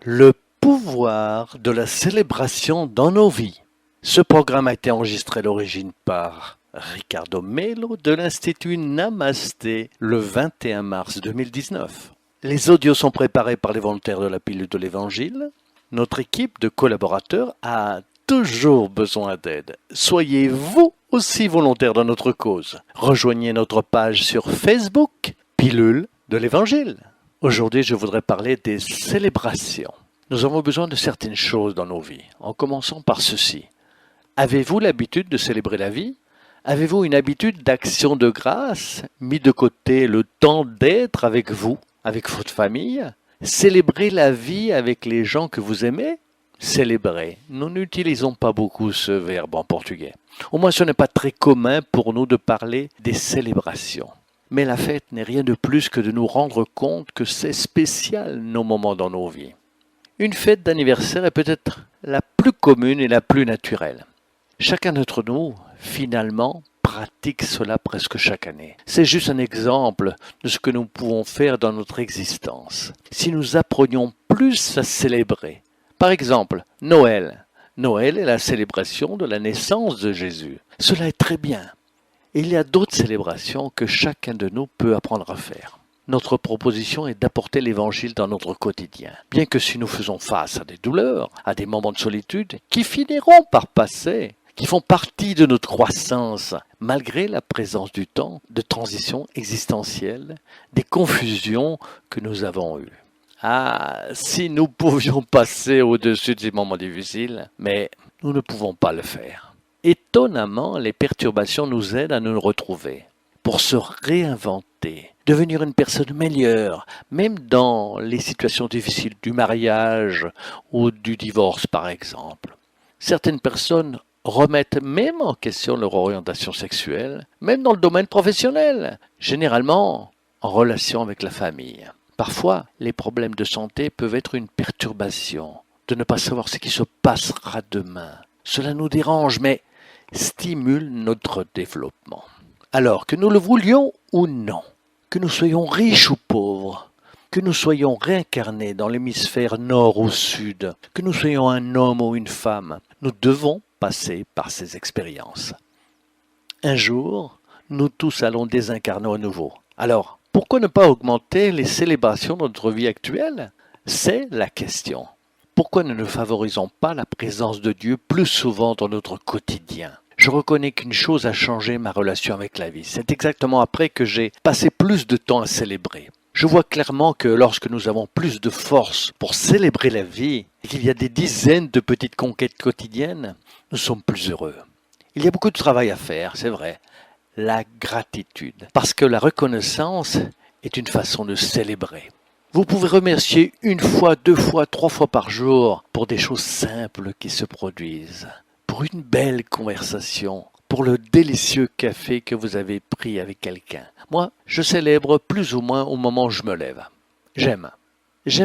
Le pouvoir de la célébration dans nos vies. Ce programme a été enregistré à l'origine par Ricardo Melo de l'Institut Namasté le 21 mars 2019. Les audios sont préparés par les volontaires de la pilule de l'Évangile. Notre équipe de collaborateurs a toujours besoin d'aide. Soyez vous aussi volontaires dans notre cause. Rejoignez notre page sur Facebook, Pilule de l'Évangile. Aujourd'hui, je voudrais parler des célébrations. Nous avons besoin de certaines choses dans nos vies, en commençant par ceci. Avez-vous l'habitude de célébrer la vie? Avez-vous une habitude d'action de grâce, mis de côté le temps d'être avec vous, avec votre famille? Célébrer la vie avec les gens que vous aimez? Célébrer. Nous n'utilisons pas beaucoup ce verbe en portugais. Au moins, ce n'est pas très commun pour nous de parler des célébrations. Mais la fête n'est rien de plus que de nous rendre compte que c'est spécial nos moments dans nos vies. Une fête d'anniversaire est peut-être la plus commune et la plus naturelle. Chacun d'entre nous, finalement, pratique cela presque chaque année. C'est juste un exemple de ce que nous pouvons faire dans notre existence. Si nous apprenions plus à célébrer, par exemple, Noël. Noël est la célébration de la naissance de Jésus. Cela est très bien. Il y a d'autres célébrations que chacun de nous peut apprendre à faire. Notre proposition est d'apporter l'Évangile dans notre quotidien. Bien que si nous faisons face à des douleurs, à des moments de solitude, qui finiront par passer, qui font partie de notre croissance, malgré la présence du temps, de transitions existentielles, des confusions que nous avons eues. Ah, si nous pouvions passer au-dessus de ces moments difficiles, mais nous ne pouvons pas le faire. Étonnamment, les perturbations nous aident à nous retrouver, pour se réinventer, devenir une personne meilleure, même dans les situations difficiles du mariage ou du divorce par exemple. Certaines personnes remettent même en question leur orientation sexuelle, même dans le domaine professionnel, généralement en relation avec la famille. Parfois, les problèmes de santé peuvent être une perturbation, de ne pas savoir ce qui se passera demain. Cela nous dérange, mais stimule notre développement. Alors, que nous le voulions ou non, que nous soyons riches ou pauvres, que nous soyons réincarnés dans l'hémisphère nord ou sud, que nous soyons un homme ou une femme, nous devons passer par ces expériences. Un jour, nous tous allons désincarner à nouveau. Alors, pourquoi ne pas augmenter les célébrations de notre vie actuelle? C'est la question. Pourquoi ne nous favorisons pas la présence de Dieu plus souvent dans notre quotidien? Je reconnais qu'une chose a changé ma relation avec la vie. C'est exactement après que j'ai passé plus de temps à célébrer. Je vois clairement que lorsque nous avons plus de force pour célébrer la vie, et qu'il y a des dizaines de petites conquêtes quotidiennes, nous sommes plus heureux. Il y a beaucoup de travail à faire, c'est vrai. La gratitude. Parce que la reconnaissance est une façon de célébrer. Vous pouvez remercier une fois, deux fois, trois fois par jour pour des choses simples qui se produisent. Pour une belle conversation, pour le délicieux café que vous avez pris avec quelqu'un. Moi, je célèbre plus ou moins au moment où je me lève. J'aime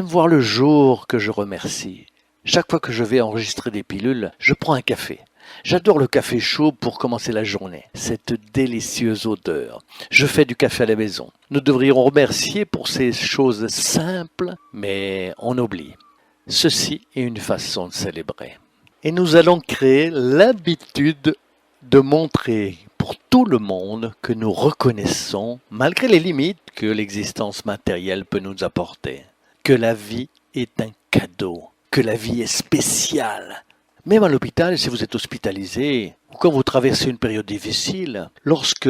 voir le jour que je remercie. Chaque fois que je vais enregistrer des pilules, je prends un café. J'adore le café chaud pour commencer la journée. Cette délicieuse odeur. Je fais du café à la maison. Nous devrions remercier pour ces choses simples, mais on oublie. Ceci est une façon de célébrer. Et nous allons créer l'habitude de montrer pour tout le monde que nous reconnaissons, malgré les limites que l'existence matérielle peut nous apporter, que la vie est un cadeau, que la vie est spéciale. Même à l'hôpital, si vous êtes hospitalisé, ou quand vous traversez une période difficile, lorsque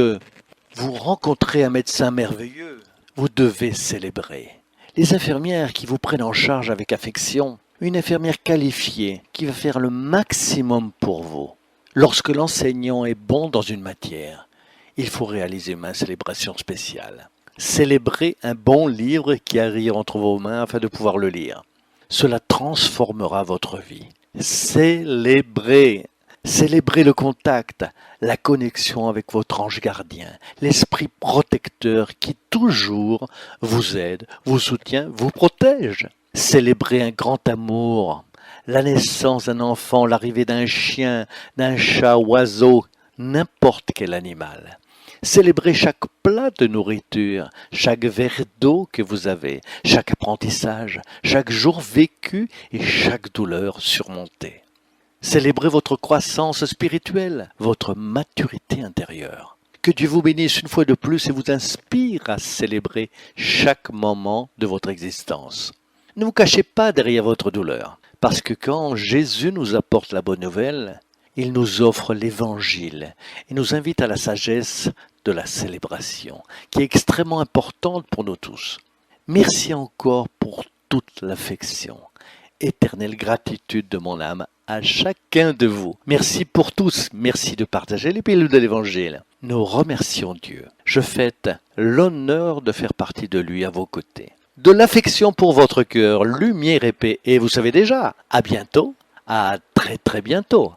vous rencontrez un médecin merveilleux, vous devez célébrer. Les infirmières qui vous prennent en charge avec affection, une infirmière qualifiée qui va faire le maximum pour vous. Lorsque l'enseignant est bon dans une matière, il faut réaliser une célébration spéciale. Célébrez un bon livre qui arrive entre vos mains afin de pouvoir le lire. Cela transformera votre vie. Célébrez le contact, la connexion avec votre ange gardien, l'esprit protecteur qui toujours vous aide, vous soutient, vous protège. Célébrez un grand amour, la naissance d'un enfant, l'arrivée d'un chien, d'un chat, oiseau, n'importe quel animal. Célébrez chaque plat de nourriture, chaque verre d'eau que vous avez, chaque apprentissage, chaque jour vécu et chaque douleur surmontée. Célébrez votre croissance spirituelle, votre maturité intérieure. Que Dieu vous bénisse une fois de plus et vous inspire à célébrer chaque moment de votre existence. Ne vous cachez pas derrière votre douleur, parce que quand Jésus nous apporte la bonne nouvelle, il nous offre l'Évangile et nous invite à la sagesse de la célébration, qui est extrêmement importante pour nous tous. Merci encore pour toute l'affection. Éternelle gratitude de mon âme à chacun de vous. Merci pour tous. Merci de partager les pilules de l'Évangile. Nous remercions Dieu. Je fête l'honneur de faire partie de lui à vos côtés. De l'affection pour votre cœur, lumière et paix. Et vous savez déjà, à bientôt, à très très bientôt.